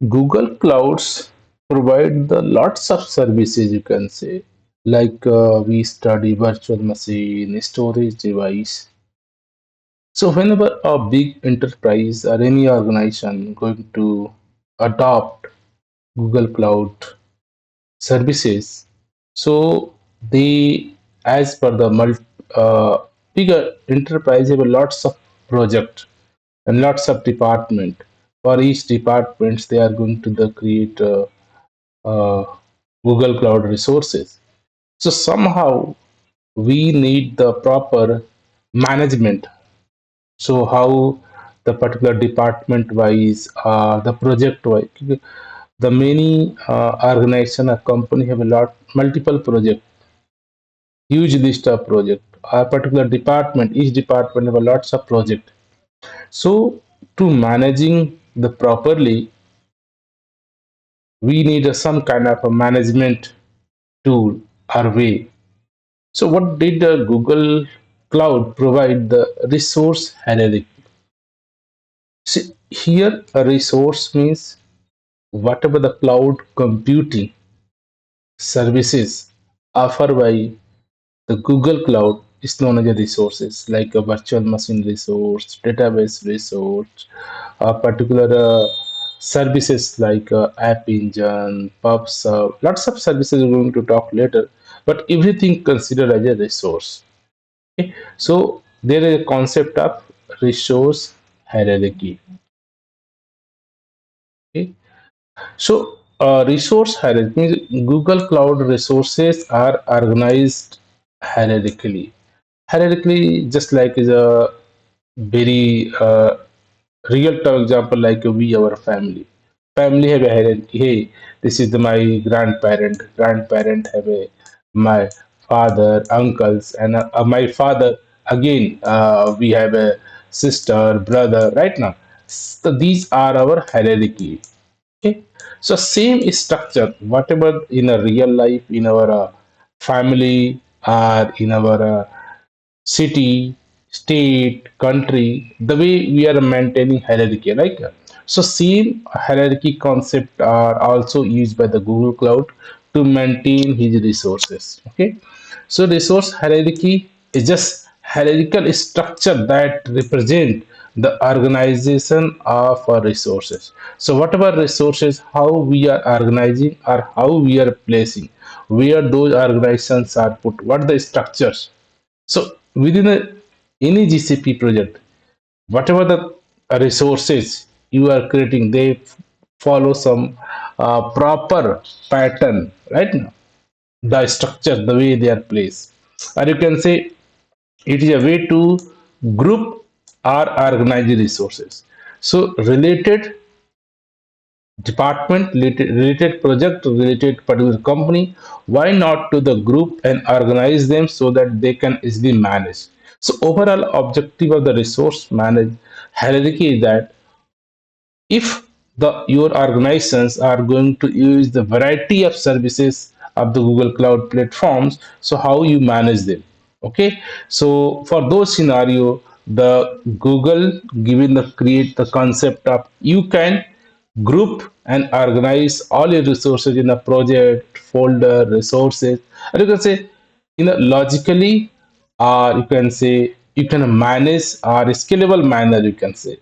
Google Clouds provide the lots of services, you can say, like we study virtual machine, storage device. So whenever a big enterprise or any organization going to adopt Google Cloud services, so they, as per the bigger enterprise, have lots of project and lots of department. For each departments, they are going to create uh, Google Cloud resources. So somehow we need the proper management. So how the particular department wise, the project wise, the many organization or company have a lot multiple project, huge list of project. A particular department, each department have a lots of project. So to managing the properly, we need some kind of a management tool or way. So what did Google Cloud provide? The resource hierarchy. See, here a resource means whatever the cloud computing services offered by the Google Cloud is known as a resources like a virtual machine resource, database resource, a particular services like App Engine, PubSub, lots of services we're going to talk later, but everything considered as a resource. Okay? So there is a concept of resource hierarchy. Okay? So resource hierarchy means Google Cloud resources are organized hierarchically. Hierarchically, just like is a very real time example, like we our family have a hierarchy. Hey, this is my grandparent have a my father, uncles, and my father again, we have a sister, brother, right now. So these are our hierarchy. Okay, so same structure whatever in a real life, in our family, or in our city, state, country, the way we are maintaining hierarchy, right? So same hierarchy concept are also used by the Google Cloud to maintain his resources. Okay, so resource hierarchy is just hierarchical structure that represent the organization of our resources. So whatever resources, how we are organizing or how we are placing, where those organizations are put, what the structures. So within any GCP project, whatever the resources you are creating, they follow some proper pattern, right? Now, the structure, the way they are placed, or you can say it is a way to group or organize the resources. So related department, related project, related particular company, why not to the group and organize them so that they can easily manage. So overall objective of the resource manage hierarchy is that if the your organizations are going to use the variety of services of the Google Cloud platforms, so how you manage them. Okay, so for those scenario, the Google given the create the concept of you can group and organize all your resources in a project folder resources, or you can say in a logically, or you can say you can manage or scalable manner, you can say.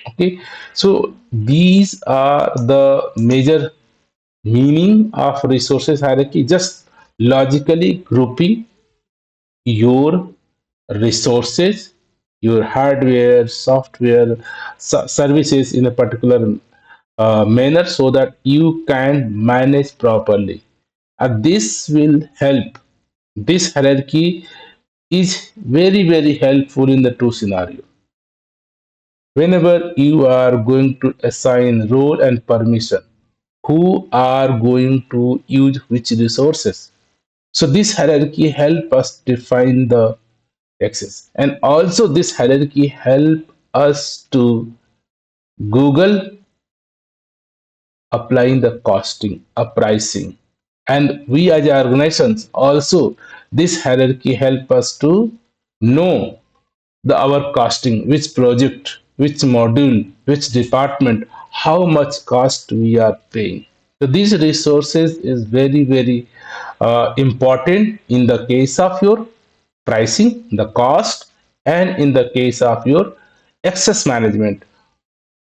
Okay, so these are the major meaning of resources hierarchy, just logically grouping your resources, your hardware, software, services in a particular manner so that you can manage properly. And this will help. This hierarchy is very, very helpful in the two scenarios. Whenever you are going to assign role and permission, who are going to use which resources. So this hierarchy help us define the access, and also this hierarchy help us to Google applying the costing, a pricing, and we as organizations also this hierarchy help us to know the our costing, which project, which module, which department, how much cost we are paying. So these resources is very important in the case of your pricing, the cost, and in the case of your access management,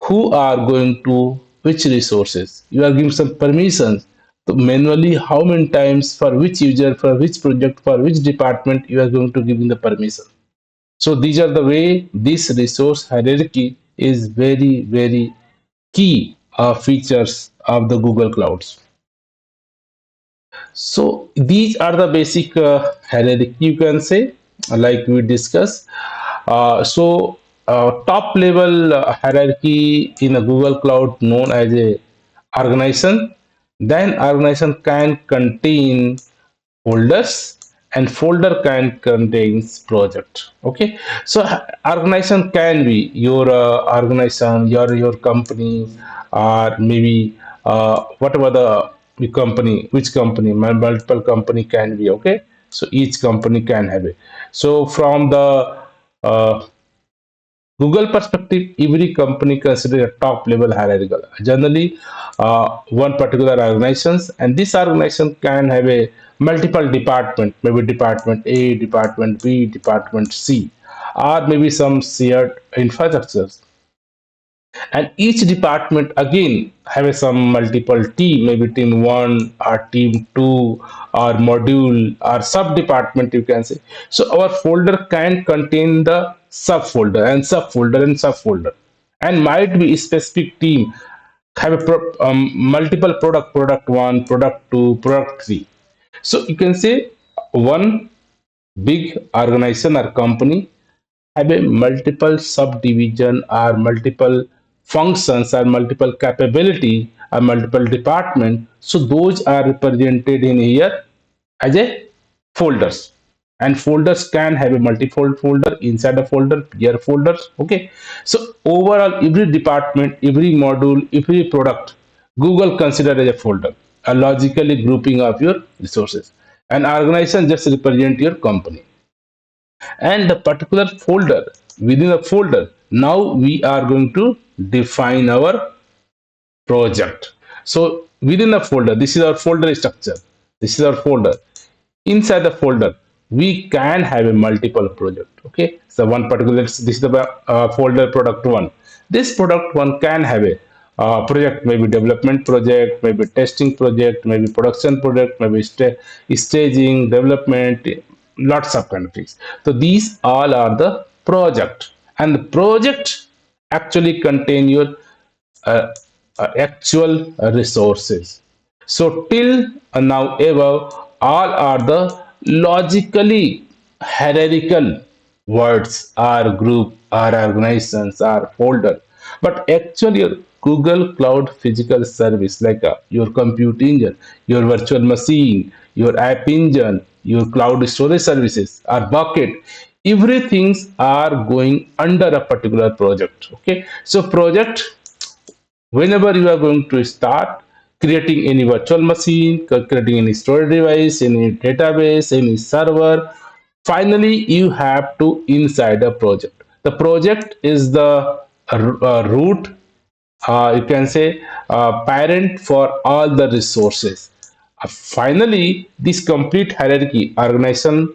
who are going to which resources. You are giving some permissions to manually how many times for which user, for which project, for which department you are going to give in the permission. So these are the way this resource hierarchy is very key features of the Google Clouds. So these are the basic hierarchy, you can say, like we discussed. Top level hierarchy in a Google Cloud known as a organization. Then organization can contain folders, and folder can contains project. Okay, so organization can be your organization, your company, or maybe whatever the company, which company, multiple company can be. Okay, so each company can have it. So from the Google perspective, every company considered a top level hierarchical. Generally, one particular organizations, and this organization can have a multiple department, maybe department A, department B, department C, or maybe some shared infrastructures. And each department again have some multiple team, maybe team 1 or team 2 or module or sub department, you can say. So our folder can contain the subfolder and subfolder and subfolder, and might be a specific team have a multiple product 1, product 2, product 3. So you can say one big organization or company have a multiple subdivision or multiple functions or multiple capability or multiple department. So those are represented in here as a folders, and folders can have a multifold folder inside a folder, peer folders. Okay, so overall every department, every module, every product, Google consider as a folder, a logically grouping of your resources. An organization just represent your company, and the particular folder, within the folder, now we are going to define our project. So within the folder, this is our folder structure, this is our folder. Inside the folder we can have a multiple project. Okay, so one particular, this is the folder product 1. This product 1 can have a project, maybe development project, maybe testing project, maybe production project, maybe staging, development, lots of kind of things. So these all are the project, and the project actually contain your uh, actual resources. So till now above, all are the logically hierarchical words or group or organizations or folder. But actually your Google Cloud physical service, like your compute engine, your virtual machine, your app engine, your cloud storage services or bucket, everything are going under a particular project. Okay, so project, whenever you are going to start creating any virtual machine, creating any storage device, any database, any server, finally you have to inside a project. The project is the root, you can say parent for all the resources. Finally, this complete hierarchy, organization,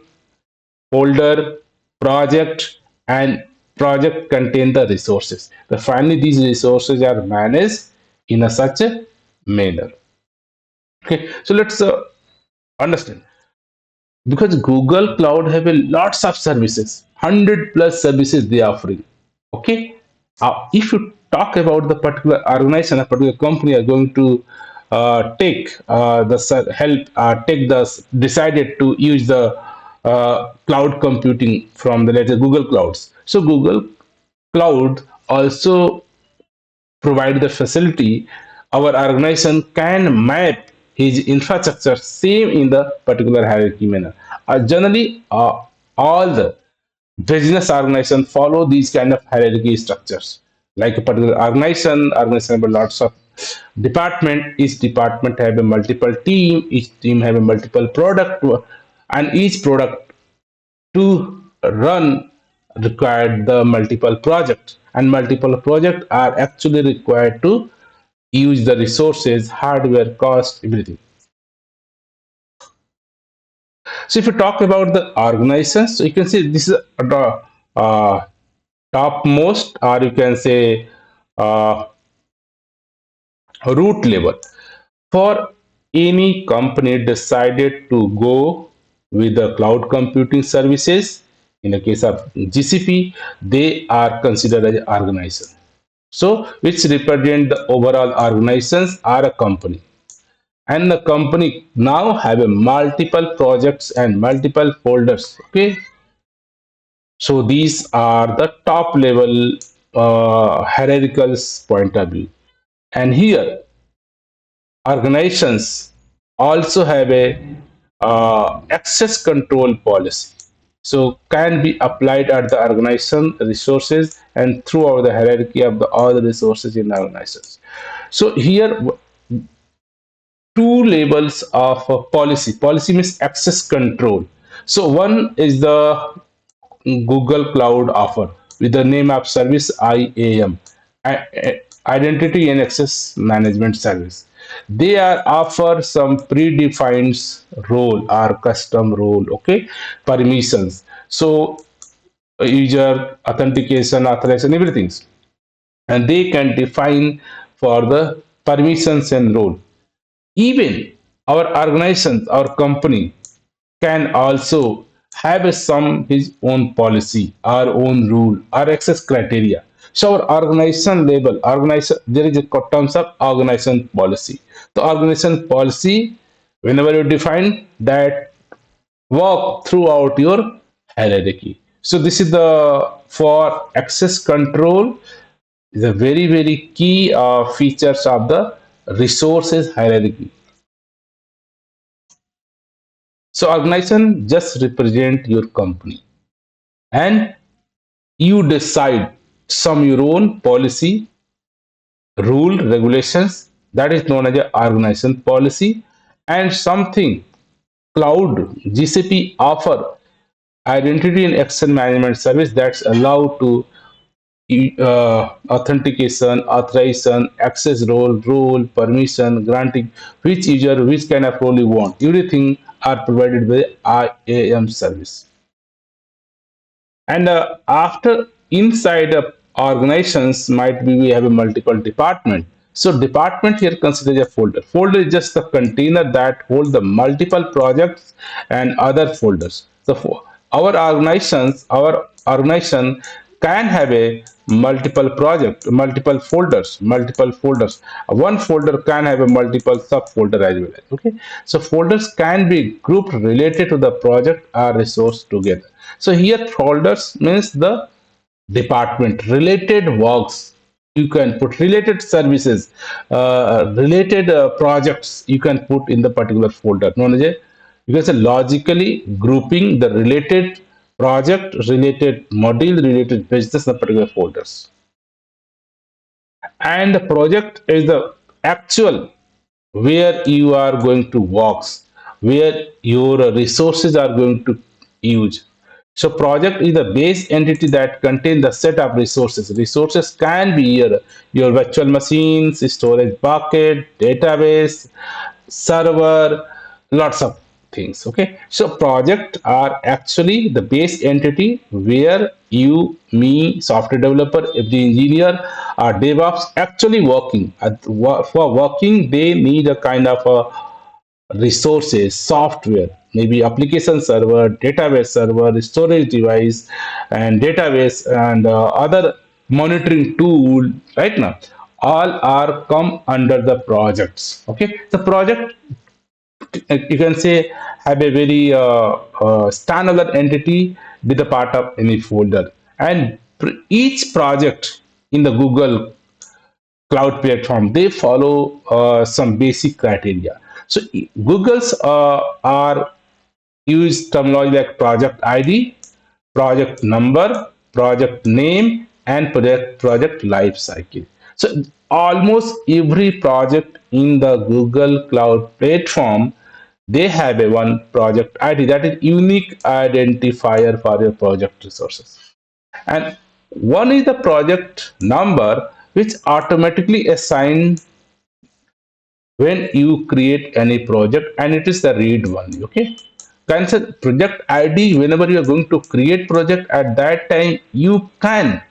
folder, project, and project contain the resources. But finally, these resources are managed in a such a manner. Okay, so let's understand, because Google Cloud have a lots of services, 100 plus services they are offering. Okay, if you talk about the particular organization, a particular company are going to take the help, take the decided to use the cloud computing from the latest Google Clouds. So Google Cloud also provide the facility, our organization can map his infrastructure same in the particular hierarchy manner. Generally, all the business organization follow these kind of hierarchy structures. Like a particular organization have lots of department. Each department have a multiple team. Each team have a multiple product, and each product to run required the multiple projects, and multiple projects are actually required to use the resources, hardware, cost, everything. So if you talk about the organizations, so you can see this is the uh, topmost, or you can say uh, root level. For any company decided to go with the cloud computing services, in the case of GCP, they are considered as an organization. So, which represent the overall organizations are a company. And the company now have a multiple projects and multiple folders. Okay, so these are the top level hierarchical point of view. And here organizations also have a access control policy, so can be applied at the organization resources and throughout the hierarchy of the all the resources in the organizations. So here two levels of policy means access control. So one is the Google Cloud offer with the name of service IAM, Identity and Access Management Service. They are offer some predefined role or custom role, okay, permissions. So user authentication, authorization, everything, and they can define for the permissions and role. Even our organizations, our company can also have some his own policy, our own rule, our access criteria. So our organization label, organization, there is a terms of organization policy. The organization policy, whenever you define that, work throughout your hierarchy. So this is the for access control is a very key features of the resources hierarchy. So organization just represent your company, and you decide some your own policy, rule, regulations, that is known as a organization policy, and something cloud GCP offer identity and access management service that's allowed to authentication, authorization, access role, permission, granting which user, which kind of role you want. Everything are provided by IAM service. And after inside organizations might be we have a multiple department. So department here considers a folder. Folder is just the container that hold the multiple projects and other folders. So for our organization can have a multiple project, multiple folders. One folder can have a multiple subfolder as well. Okay, so folders can be grouped related to the project or resource together. So here folders means the department related works. You can put related services, related projects. You can put in the particular folder. Known as a, you can say logically grouping the related project, related module, related business in the particular folders. And the project is the actual where you are going to work, where your resources are going to use. So project is the base entity that contains the set of resources. Resources can be your virtual machines, storage bucket, database, server, lots of things. Okay, so project are actually the base entity where you, me, software developer, every engineer or DevOps actually working. For working, they need a kind of a resources, software, maybe application server, database server, storage device, and database and other monitoring tool. Right now, all are come under the projects. Okay, the project you can say have a very standalone entity with a part of any folder, and each project in the Google cloud platform they follow some basic criteria. So Google's are use terminology like project ID, project number, project name, and project life cycle. So almost every project in the Google Cloud platform, they have a one project ID that is unique identifier for your project resources. And one is the project number which automatically assign when you create any project, and it is the read only. Okay, cancel project id. Whenever you are going to create project, at that time you can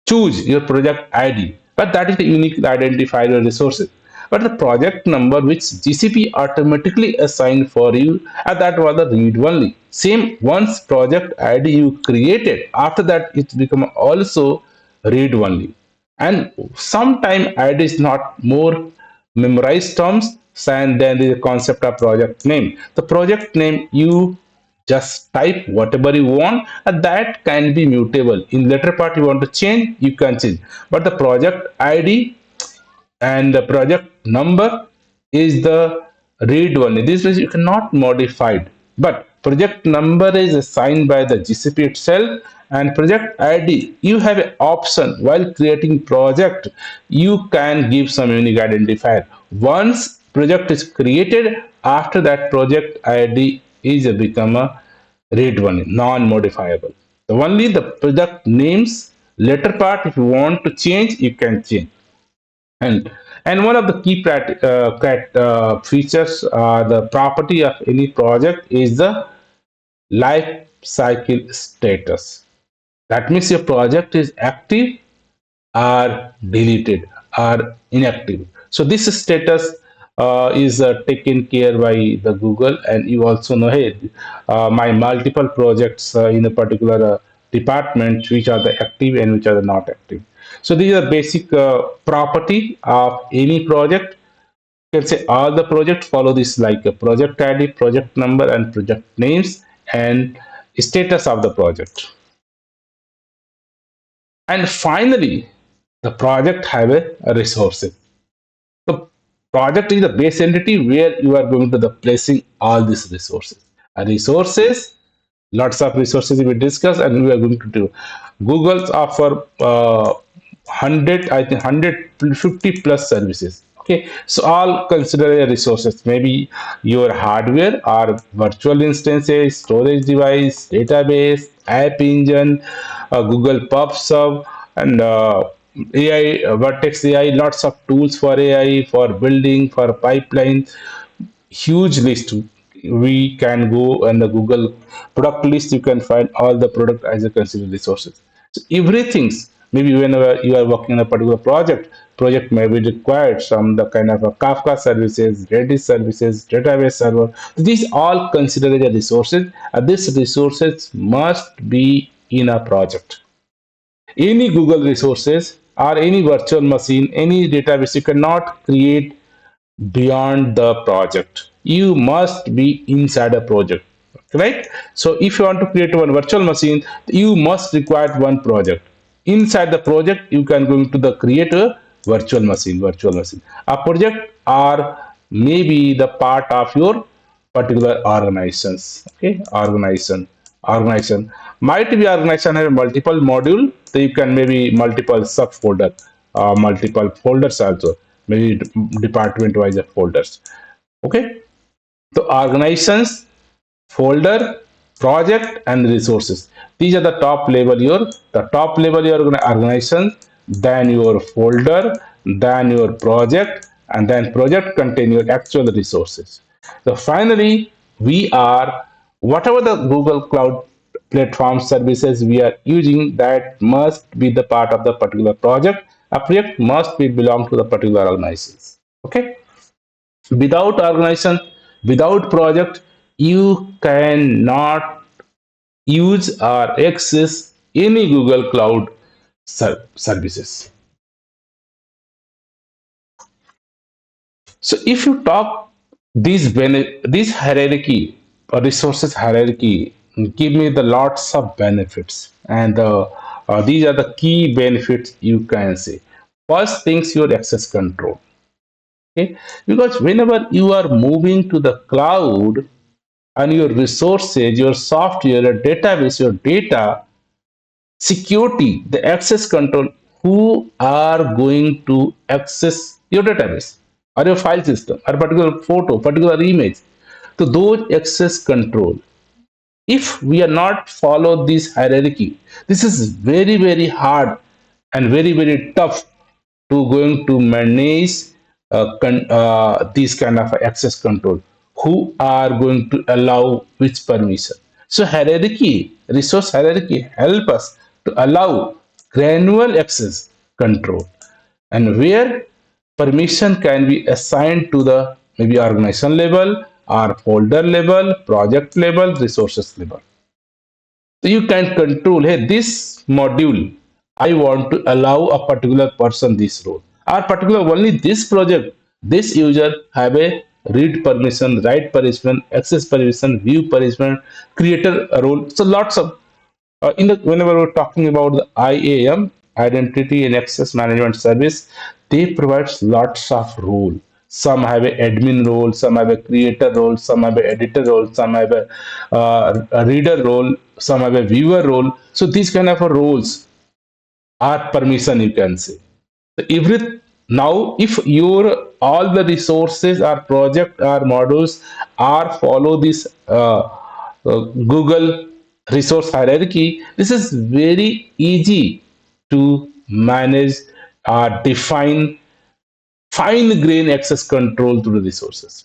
choose your project id, but that is the unique identifier or resources. But the project number which GCP automatically assigned for you, and that was the read only. Same, once project id you created, after that it become also read only. And sometime id is not more memorized terms than the concept of project name. The project name you just type whatever you want, and that can be mutable. In later part you want to change, you can change, but the project id and the project number is the read only. This is you cannot modify it, but project number is assigned by the GCP itself. And project id, you have an option while creating project, you can give some unique identifier. Once project is created, after that project id is become a read only, non-modifiable. So only the project names later part, if you want to change, you can change. And one of the key features, the property of any project, is the life cycle status. That means your project is active are deleted, are inactive. So this status is taken care by the Google, and you also know, hey, my multiple projects in a particular department, which are the active and which are the not active. So these are basic property of any project. You can say all the project follow this, like a project ID, project number, and project names, and status of the project. And finally, the project have a resources. The project is the base entity where you are going to the placing all these resources. And resources, lots of resources we discuss, and we are going to do. Google's offer 100, I think 150 plus services. Okay, so all consider a resources. Maybe your hardware or virtual instances, storage device, database, app engine, Google PubSub, and AI, Vertex AI, lots of tools for AI, for building, for pipeline, huge list. We can go on the Google product list, you can find all the product as a considered resources. So everything's, maybe whenever you are working on a particular project may be required some the kind of a Kafka services, Redis services, database server. These all considered as resources, and these resources must be in a project. Any Google resources or any virtual machine, any database, you cannot create beyond the project. You must be inside a project, right? So if you want to create one virtual machine, you must require one project. Inside the project, you can go into the create a virtual machine. A project are maybe the part of your particular organizations. Okay, organization might be organization have multiple module, so you can maybe multiple subfolder, multiple folders also, maybe department wise folders. Okay, so organizations, folder, project, and resources. These are the top level your organization, then your folder, then your project, and then project contain your actual resources. So finally, we are whatever the Google Cloud platform services we are using, that must be the part of the particular project. A project must be belong to the particular organizations. Okay, without organization, without project, you cannot use or access any Google Cloud services. So if you talk this hierarchy or resources hierarchy give me the lots of benefits, and these are the key benefits you can say. First things, your access control. Okay, because whenever you are moving to the cloud, and your resources, your software, your database, your data, security, the access control, who are going to access your database or your file system or particular photo, particular image. So those access control, if we are not follow this hierarchy, this is very, very hard and very, very tough to going to manage these kind of access control, who are going to allow which permission. So hierarchy, resource hierarchy help us to allow granular access control, and where permission can be assigned to the maybe organization level or folder level, project level, resources level. So you can control, hey, this module, I want to allow a particular person this role. Or particular only this project, this user have a read permission, write permission, access permission, view permission, creator role. So lots of whenever we're talking about the IAM, Identity and Access Management Service, they provide lots of role. Some have a admin role, some have a creator role, some have a editor role, some have a reader role, some have a viewer role. So these kind of roles are permission, you can say. Every now, if your all the resources or project or modules are follow this Google resource hierarchy, this is very easy to manage, define fine grain access control to the resources.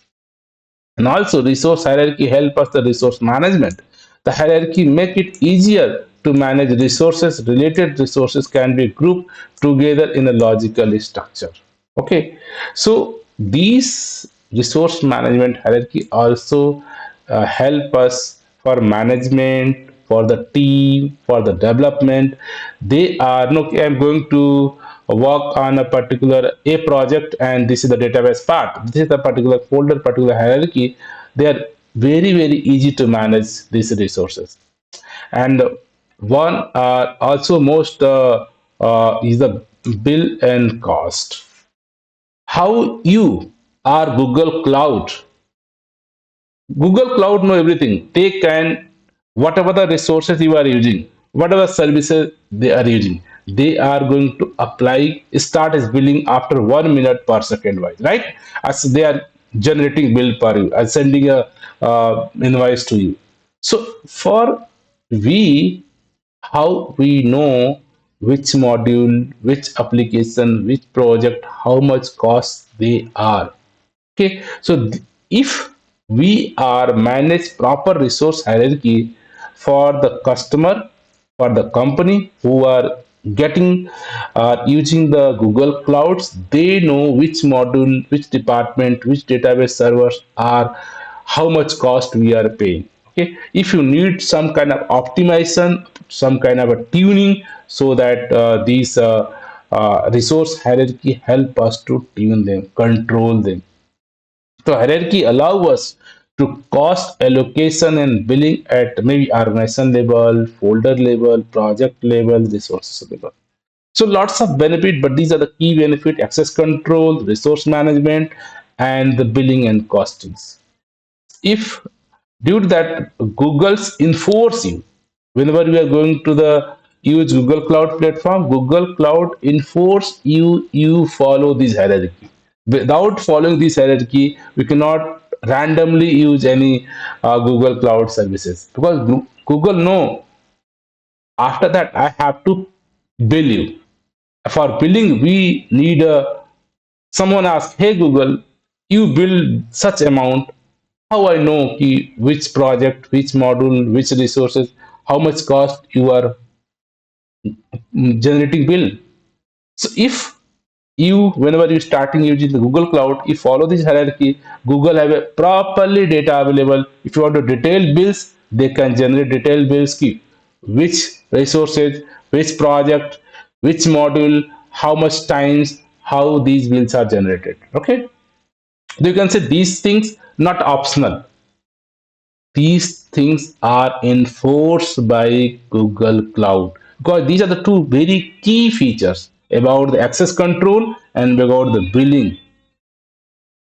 And also resource hierarchy help us the resource management. The hierarchy make it easier to manage resources. Related resources can be grouped together in a logical structure. Okay, so these resource management hierarchy also help us for management, for the team, for the development. They are no, okay, I'm going to work on a particular a project, and this is the database part. This is the particular folder, particular hierarchy. They are very easy to manage these resources. And one also most is the bill and cost. How you are Google Cloud know everything. They can, whatever the resources you are using, whatever services they are using, they are going to apply, start as billing after 1 minute per second wise, right? As they are generating bill per you, as sending a invoice to you. So for we, how we know which module, which application, which project, how much cost they are. Okay, so if we are manage proper resource hierarchy for the customer, for the company who are getting using the Google Clouds, they know which module, which department, which database servers are, how much cost we are paying. Okay, if you need some kind of optimization, some kind of a tuning, so that these resource hierarchy help us to tune them, control them. So hierarchy allow us to cost allocation and billing at maybe organization level, folder level, project level, resources level. So lots of benefit, but these are the key benefit: access control, resource management, and the billing and costings. If due to that Google's enforce you, whenever you are going to the use Google Cloud platform, Google Cloud enforce you follow this hierarchy. Without following this hierarchy, we cannot randomly use any Google Cloud services, because Google know after that I have to bill you. For billing, we need someone ask, hey Google, you bill such amount. How I know which project, which module, which resources, how much cost you are generating bill. So if you, whenever you starting using the Google Cloud, you follow this hierarchy, Google have a properly data available. If you want to detail bills, they can generate detailed bills, key which resources, which project, which module, how much times, how these bills are generated. Okay, so you can say these things not optional, these things are enforced by Google Cloud, because these are the two very key features about the access control and about the billing.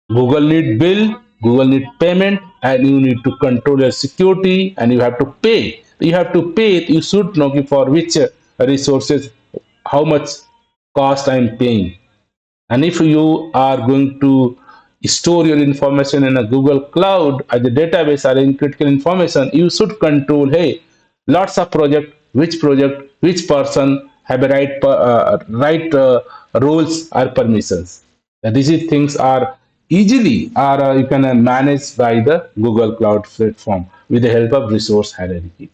Google need bill, Google need payment, and you need to control your security, and you have to pay. You have to pay. You should know for which resources, how much cost I am paying. And if you are going to store your information in a Google Cloud as a database or in critical information, you should control, hey, lots of project, which person have a right roles or permissions. These things are easily or you can manage by the Google Cloud platform with the help of resource hierarchy.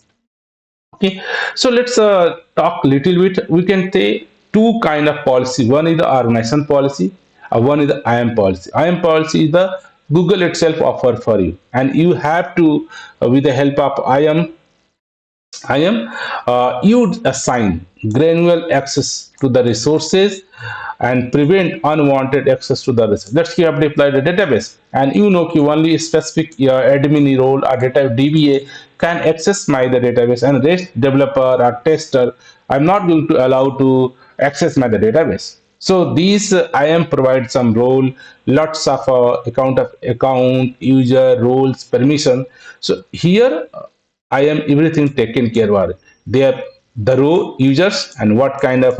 Okay, so let's talk little bit. We can take two kind of policy. One is the organization policy, one is the IAM policy. IAM policy is the Google itself offer for you, and you have to, with the help of IAM, you assign granular access to the resources and prevent unwanted access to the resources. Let's say you have deployed a database and you know कि only specific admin role or data DBA can access my the database and rest developer or tester I'm not going to allow to access my the database. So these IAM provide some role, lots of account, user, roles, permission. So here I am everything taken care of. They are the row users and what kind of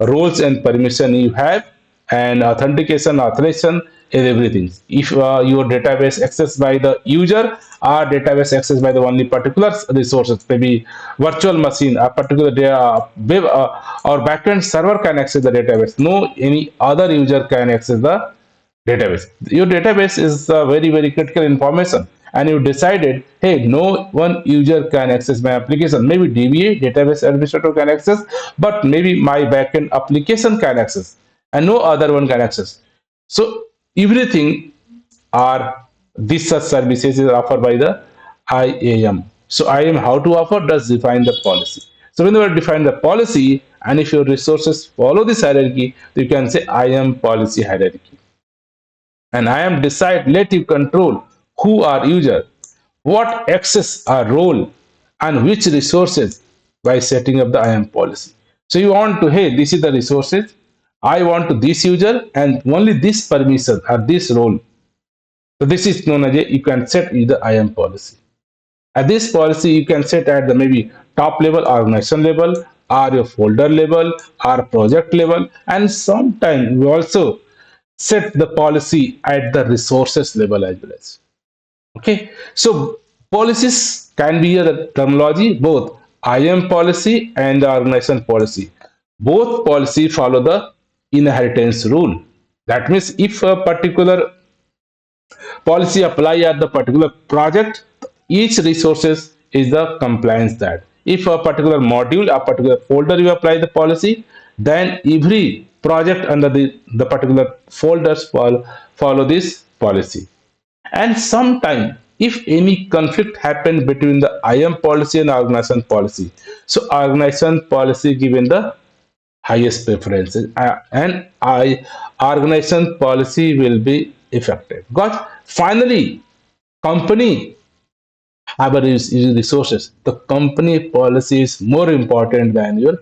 roles and permission you have and authentication, authorization is everything. If your database accessed by the user or database accessed by the only particular resources, maybe virtual machine, a particular web or backend server can access the database. No, any other user can access the database. Your database is very, very critical information. And you decided, hey, no one user can access my application. Maybe DBA, database administrator can access, but maybe my backend application can access, and no other one can access. So everything are these such services is offered by the IAM. So IAM how to offer does define the policy. So whenever you define the policy, and if your resources follow this hierarchy, you can say IAM policy hierarchy. And IAM decide let you control who are user, what access are role, and which resources by setting up the IAM policy. So you want to, hey, this is the resources. I want to this user and only this permission or this role. So this is known as you can set the IAM policy. At this policy, you can set at the maybe top level, organization level, or your folder level, or project level, and sometimes we also set the policy at the resources level as well as. Okay, so policies can be a terminology both IAM policy and the organization policy. Both policy follow the inheritance rule. That means if a particular policy apply at the particular project, each resources is the compliance that. If a particular module, a particular folder you apply the policy, then every project under the particular folders follow this policy. And sometime if any conflict happen between the IAM policy and organization policy, so organization policy given the highest preferences and I organization policy will be effective. Because finally, company have a resources. The company policy is more important than your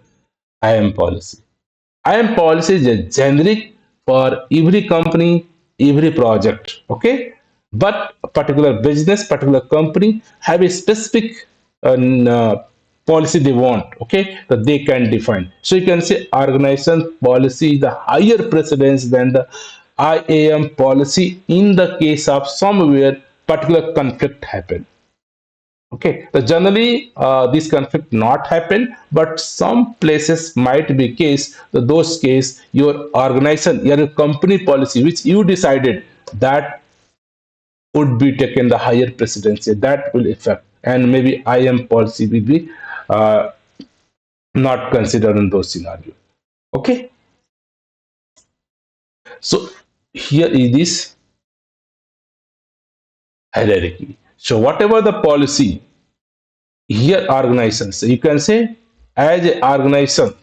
IAM policy. IAM policy is a generic for every company, every project. Okay, but a particular business, particular company have a specific policy they want. Okay, that they can define. So you can say organization policy is the higher precedence than the IAM policy in the case of somewhere particular conflict happen. Okay, so generally this conflict not happen, but some places might be case. So those case your organization, your company policy, which you decided that would be taken the higher precedency that will affect, and maybe IM policy will be uh, not considered in those scenarios. Okay, so here is this hierarchy. So whatever the policy here organization, so you can say as a organization.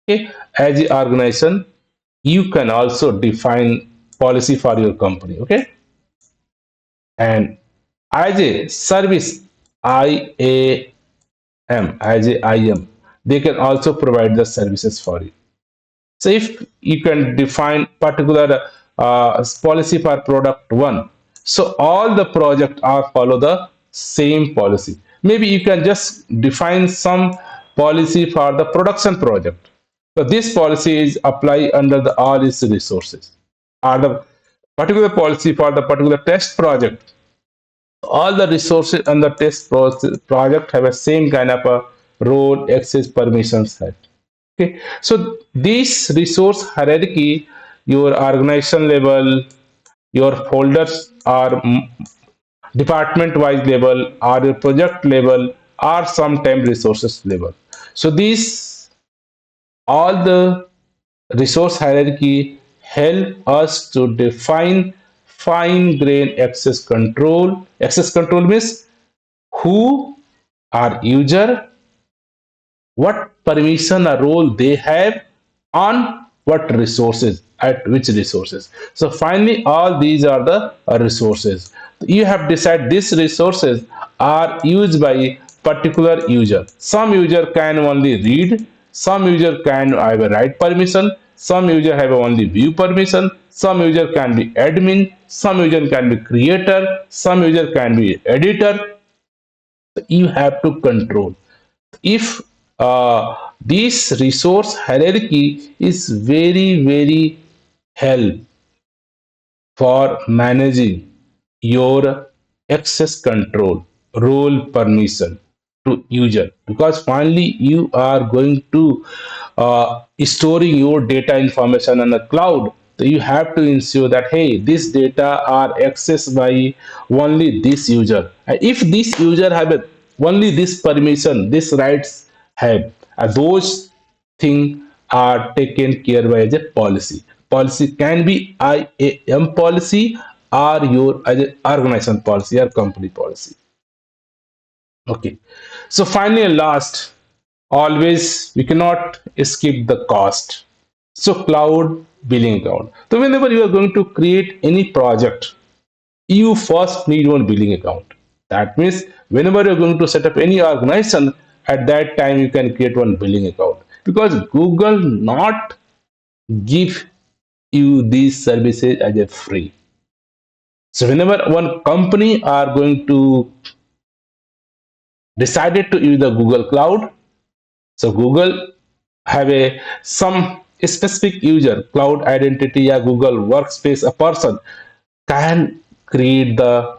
Okay, as an organization, you can also define policy for your company. Okay, and as a service, IAM, as a IM, they can also provide the services for you. So if you can define particular policy for product one, so all the project are follow the same policy. Maybe you can just define some policy for the production project. So this policy is apply under the all its resources. Or the particular policy for the particular test project, all the resources and the project have a same kind of a role, access, permissions set. Okay, so this resource hierarchy your organization level, your folders are department wise level, or your project level, or sometime resources level. So these all the resource hierarchy help us to define fine grained access control. Access control means who are user, what permission or role they have on what resources, at which resources. So finally all these are the resources. You have decided these resources are used by particular user. Some user can only read, some user can have a write permission, some user have only view permission, some user can be admin, some user can be creator, some user can be editor. You have to control. If this resource hierarchy is very help for managing your access control, role permission to user, because finally you are going to storing your data information on the cloud. So you have to ensure that hey, this data are accessed by only this user, and if this user have only this permission, this rights have, those things are taken care by as a policy. Policy can be IAM policy or your as a organization policy or company policy. Okay. So finally, and last, always we cannot skip the cost. So cloud billing account. So whenever you are going to create any project, you first need one billing account. That means whenever you're going to set up any organization, at that time you can create one billing account, because Google not give you these services as a free. So whenever one company are going to decided to use the Google Cloud, so Google have a some specific user cloud identity or Google workspace, a person can create the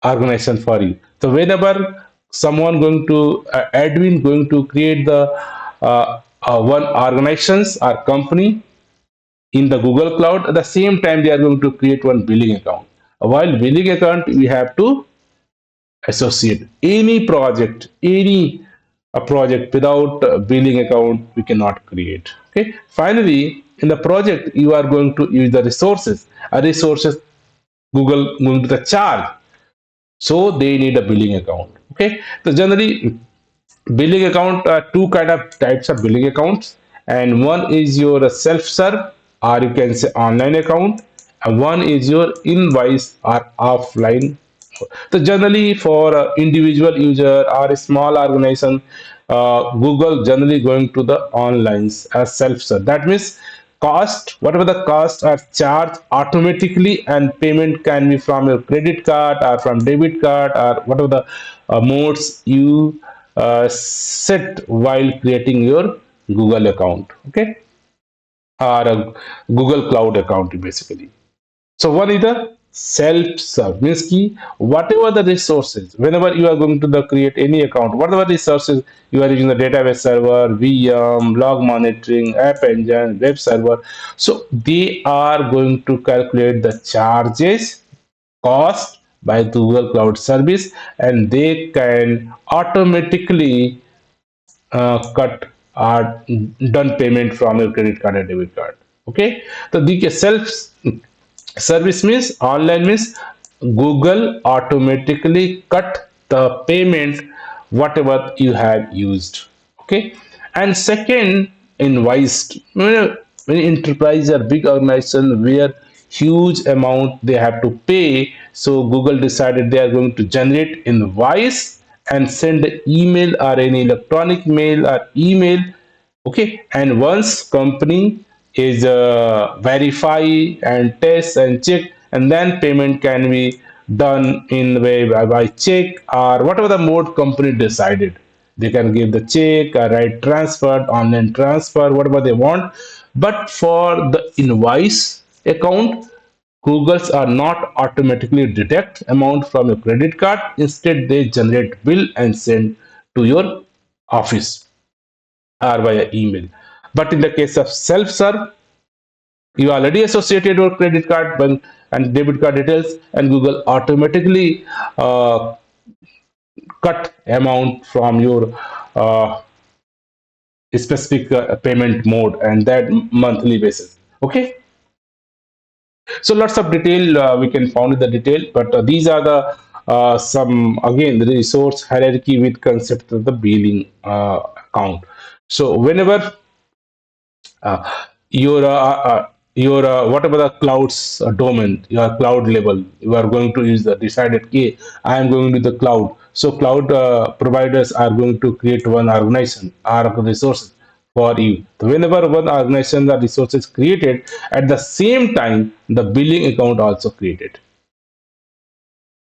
organization for you. So whenever someone going to admin going to create the one organizations or company in the Google Cloud, at the same time they are going to create one billing account. While billing account, we have to associate any a project without a billing account we cannot create. Okay. Finally, in the project you are going to use the resources. A resources Google going to the charge, so they need a billing account. Okay. So generally billing account are two kind of types of billing accounts, and one is your self-serve, or you can say online account, and one is your invoice or offline. So generally for individual user or a small organization, Google generally going to the online as self-serve. That means cost, whatever the costs are charged automatically, and payment can be from your credit card or from debit card or whatever the modes you set while creating your Google account. Okay, or a Google Cloud account basically. So one is the self-serve, means key whatever the resources, whenever you are going to the create any account, whatever resources you are using, the database server, VM, log monitoring, app engine, web server, so they are going to calculate the charges, cost by Google Cloud Service, and they can automatically cut or done payment from your credit card and debit card. Okay, so the self service means online means Google automatically cut the payment whatever you have used. Okay, and second, invoiced. When enterprise or big organization where huge amount they have to pay, so Google decided they are going to generate invoice and send email or any electronic mail or email. Okay, and once company is verify and test and check, and then payment can be done in way by check or whatever the mode company decided. They can give the check or write transfer, online transfer, whatever they want. But for the invoice account, Googles are not automatically detect amount from your credit card. Instead, they generate bill and send to your office or via email. But in the case of self-serve, You already associated your credit card bank and debit card details, and Google automatically uh, cut amount from your uh, specific payment mode, and that monthly basis. Okay, so lots of detail we can found in the detail, but these are the some again the resource hierarchy with concept of the billing account. So whenever uh, your whatever the clouds domain, your cloud level, you are going to use the decided, okay, I am going to the cloud. So cloud providers are going to create one organization or resources for you. So whenever one organization the resources created, at the same time the billing account also created,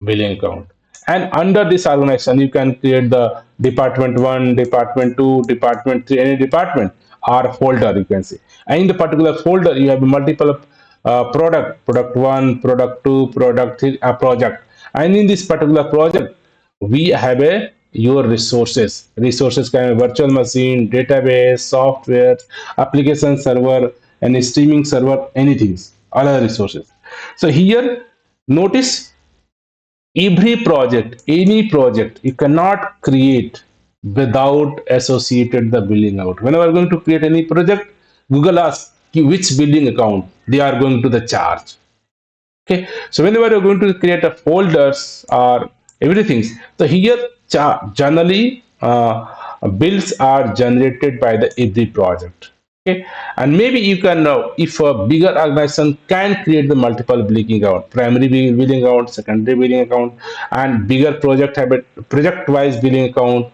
billing account. And under this organization, you can create the department one, department two, department three, any department or folder, you can say. And in the particular folder, you have multiple product one, product two, product three, a project. And in this particular project, we have a your resources. Resources can be virtual machine, database, software, application server, and streaming server, anything, all other resources. So here, notice every project, any project, you cannot create without associated the billing out. Whenever you're going to create any project, Google asks you which billing account they are going to the charge. Okay, so whenever you're going to create a folders or everything, so here generally bills are generated by the every project. Okay, and maybe you can if a bigger organization can create the multiple billing account, primary billing account, secondary billing account, and bigger project have a project wise billing account,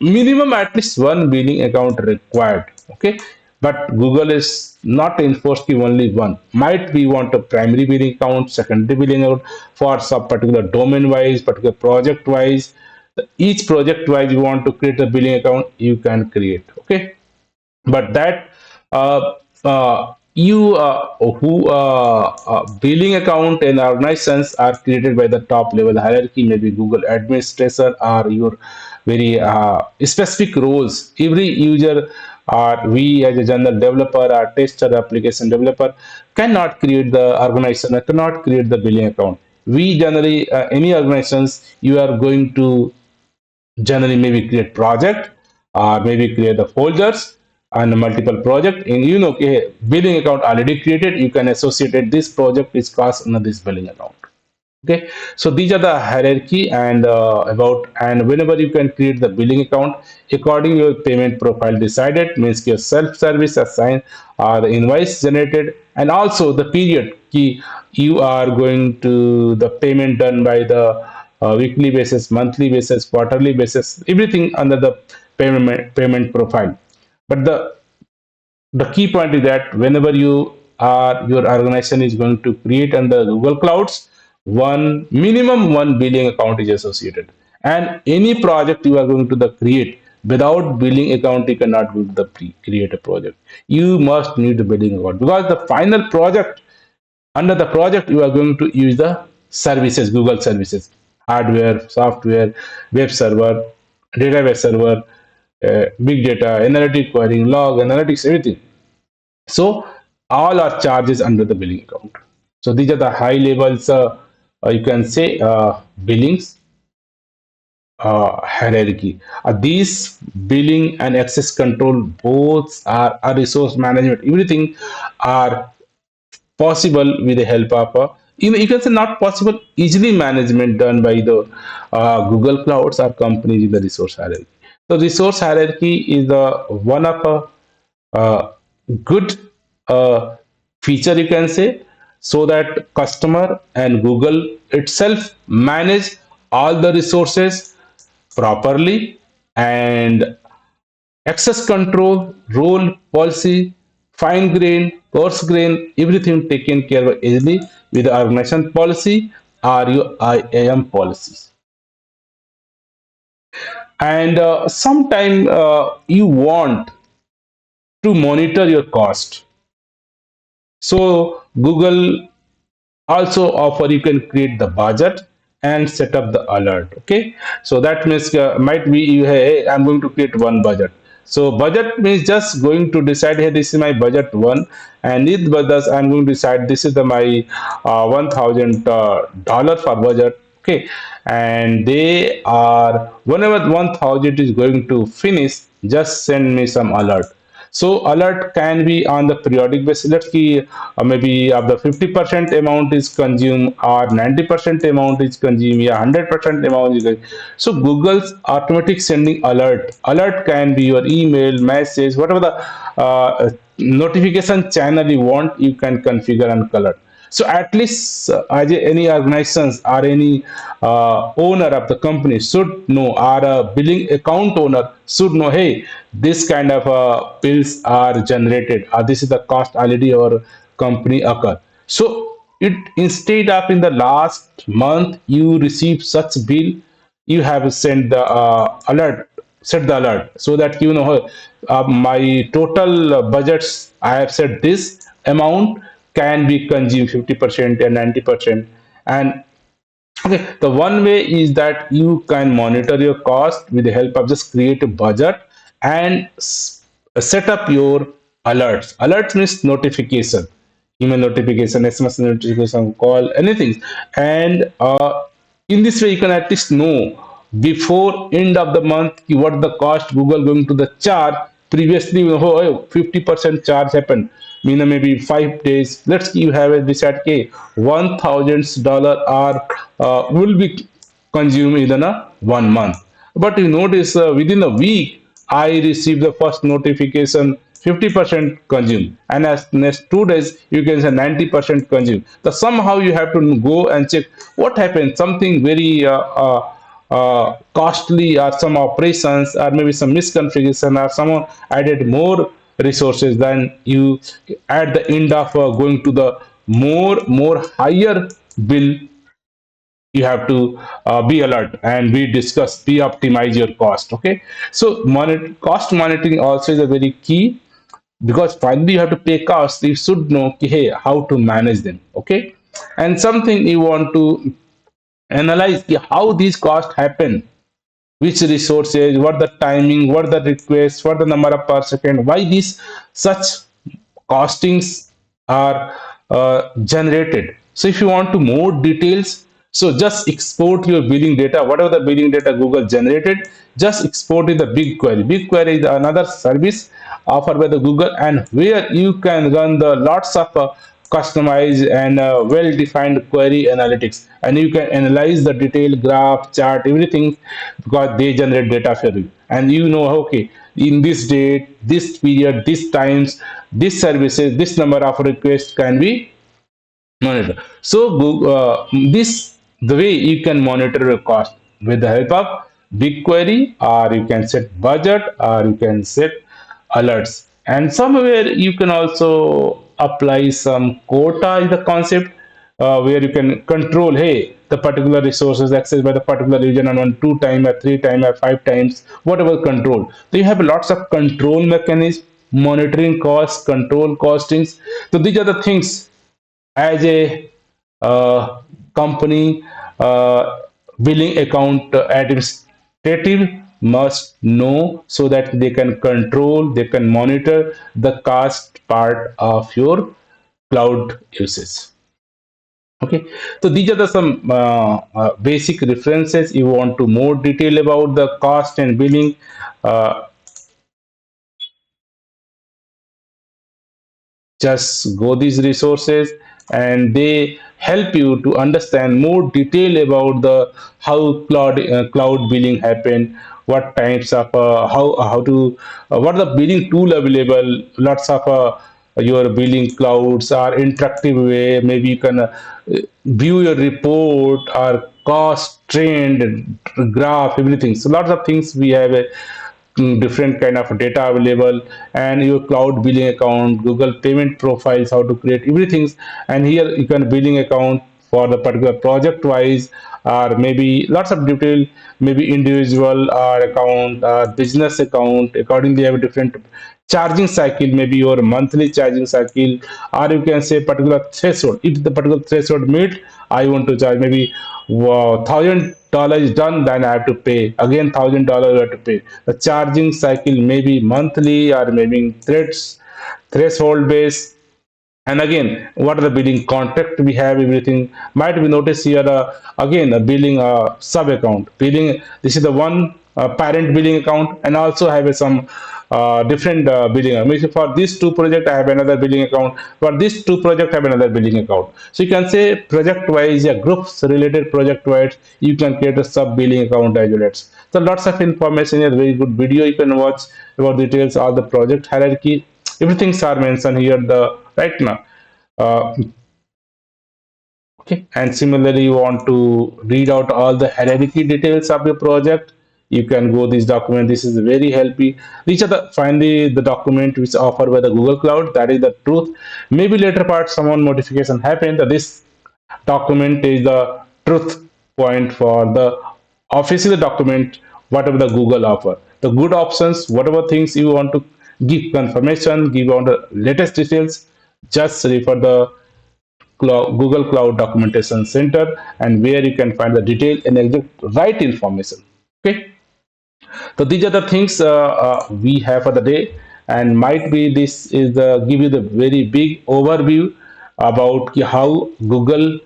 minimum at least one billing account required. Okay, but Google is not enforced only one. Might we want a primary billing account, secondary billing account for some particular domain wise, particular project wise. Each project wise you want to create a billing account, you can create. Okay, but that you who billing account and organizations are created by the top level hierarchy, maybe Google administrator or your very specific roles. Every user or we as a general developer or tester application developer cannot create the organization, cannot create the billing account. We generally any organizations you are going to generally maybe create project or maybe create the folders and multiple project, and you know, okay, billing account already created, you can associate it, this project is cost under this billing account. Okay, so these are the hierarchy and about, and whenever you can create the billing account according your payment profile decided, means your self service assigned or the invoice generated, and also the period key you are going to the payment done by the weekly basis, monthly basis, quarterly basis, everything under the payment profile. But the key point is that whenever you are your organization is going to create under Google Clouds, one minimum one billing account is associated, and any project you are going to the create without billing account you cannot go to the create a project. You must need the billing account because the final project, under the project you are going to use the services, Google services, hardware, software, web server, database server, big data, analytic querying, log analytics, everything. So all are charges under the billing account. So these are the high levels, you can say, billings hierarchy. These billing and access control both are a resource management. Everything are possible with the help of you can say not possible, easily management done by the Google Clouds or companies in the resource hierarchy. So resource hierarchy is the one of good uh, feature, you can say, so that customer and Google itself manage all the resources properly, and access control, role, policy, fine grain, coarse grain, everything taken care of easily with the organization policy or your IAM policies. And sometime you want to monitor your cost. So Google also offer you can create the budget and set up the alert. Okay, so that means might be you, hey, I'm going to create one budget. So budget means just going to decide, hey, this is my budget one, and it thus I'm going to decide this is the my $1,000 for budget. Okay, and they are whenever 1,000 is going to finish, just send me some alert. So alert can be on the periodic basis. Let's see, maybe of the 50% amount is consumed or 90% amount is consumed, yeah, 100% amount is consumed. So Google's automatic sending alert. Alert can be your email, message, whatever the notification channel you want, you can configure and color. So at least as any organizations or any owner of the company should know, or a billing account owner should know, hey, this kind of bills are generated, or this is the cost already our company occur. So it, instead of in the last month you receive such bill, you have sent the alert, set the alert, so that you know, my total budgets I have set this amount can be consumed 50% and 90%. And okay, the one way is that you can monitor your cost with the help of just create a budget and set up your alerts. Alerts means notification, email notification, SMS notification, call, anything. And in this way, you can at least know before end of the month what the cost Google going to the charge. Previously, oh, 50% charge happened, maybe 5 days. Let's you have a decide, okay, $1,000 are will be consumed in a 1 month. But you notice within a week, I received the first notification 50% consumed, and as next 2 days you can say 90% consumed. So somehow you have to go and check what happened. Something very costly, or some operations, or maybe some misconfiguration, or someone added more resources than you at the end of going to the more higher bill. You have to be alert, and we discuss, we optimize your cost. Okay, so cost monitoring also is a very key, because finally you have to pay costs, you should know, hey, how to manage them. Okay, and something you want to analyze, how these costs happen, which resources, what the timing, what the request, what the number of per second, why these such costings are generated. So if you want to more details, so just export your billing data, whatever the billing data Google generated, just export in the BigQuery. BigQuery is another service offered by the Google, and where you can run the lots of customized and well-defined query analytics, and you can analyze the detailed graph, chart, everything, because they generate data for you, and you know, okay, in this date, this period, this times, this services, this number of requests can be monitor. So this the way you can monitor your cost with the help of BigQuery, or you can set budget, or you can set alerts. And somewhere you can also apply some quota in the concept, where you can control, hey, the particular resources accessed by the particular region on 2 times or 3 times or 5 times, whatever control. So you have lots of control mechanism, monitoring costs, control costings. So these are the things as a company billing account administrative must know, so that they can control, they can monitor the cost part of your cloud usage. Okay, so these are the some basic references. You want to more detail about the cost and billing, just go these resources, and they help you to understand more detail about the how cloud billing happen, what types of how to what are the billing tool available. Lots of your billing clouds are interactive way, maybe you can view your report or cost trend graph, everything. So lots of things we have different kind of data available, and your cloud billing account, Google payment profiles, how to create everything. And here you can billing account for the particular project wise, or maybe lots of detail, maybe individual or account or business account. Accordingly, you have a different charging cycle, maybe your monthly charging cycle, or you can say particular threshold. If the particular threshold meet, I want to charge maybe $1,000 is done, then I have to pay again $1,000 you have to pay. The charging cycle may be monthly or maybe threshold base. And again, what are the billing contract we have, everything might be noticed here. Again, a billing sub account billing, this is the one parent billing account, and also have some different billing. I mean, for these two project I have another billing account, for these two project I have another billing account. So you can say project wise, yeah, groups related project wise, you can create a sub billing account as well. So lots of information here, very good video you can watch about details, all the project hierarchy, everything's are mentioned here the right now. uh, okay, and similarly you want to read out all the hierarchy details of your project, you can go this document. This is very helpful. These are the finally the document which offered by the Google Cloud, that is the truth. Maybe later part someone notification happened that this document is the truth point for the official document, whatever the Google offer, the good options, whatever things you want to give confirmation, give on the latest details, just refer the Google Cloud Documentation Center, and where you can find the detailed and exact right information. Okay, so these are the things we have for the day, and might be this is the give you the very big overview about how Google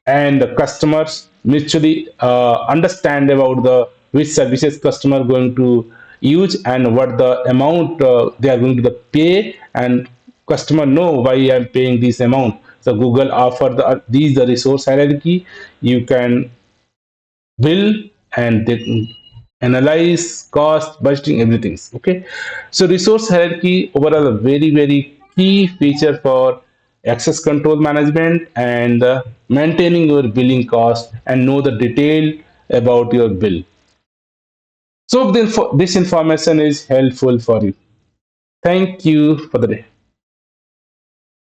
and the customers mutually understand about the which services customer going to use and what the amount they are going to pay, and customer know why I am paying this amount. So Google offer these the resource hierarchy. You can bill and they analyze cost budgeting everything. Okay, so resource hierarchy overall a very key feature for access control management and maintaining your billing cost and know the detail about your bill. So then this information is helpful for you. Thank you for the day.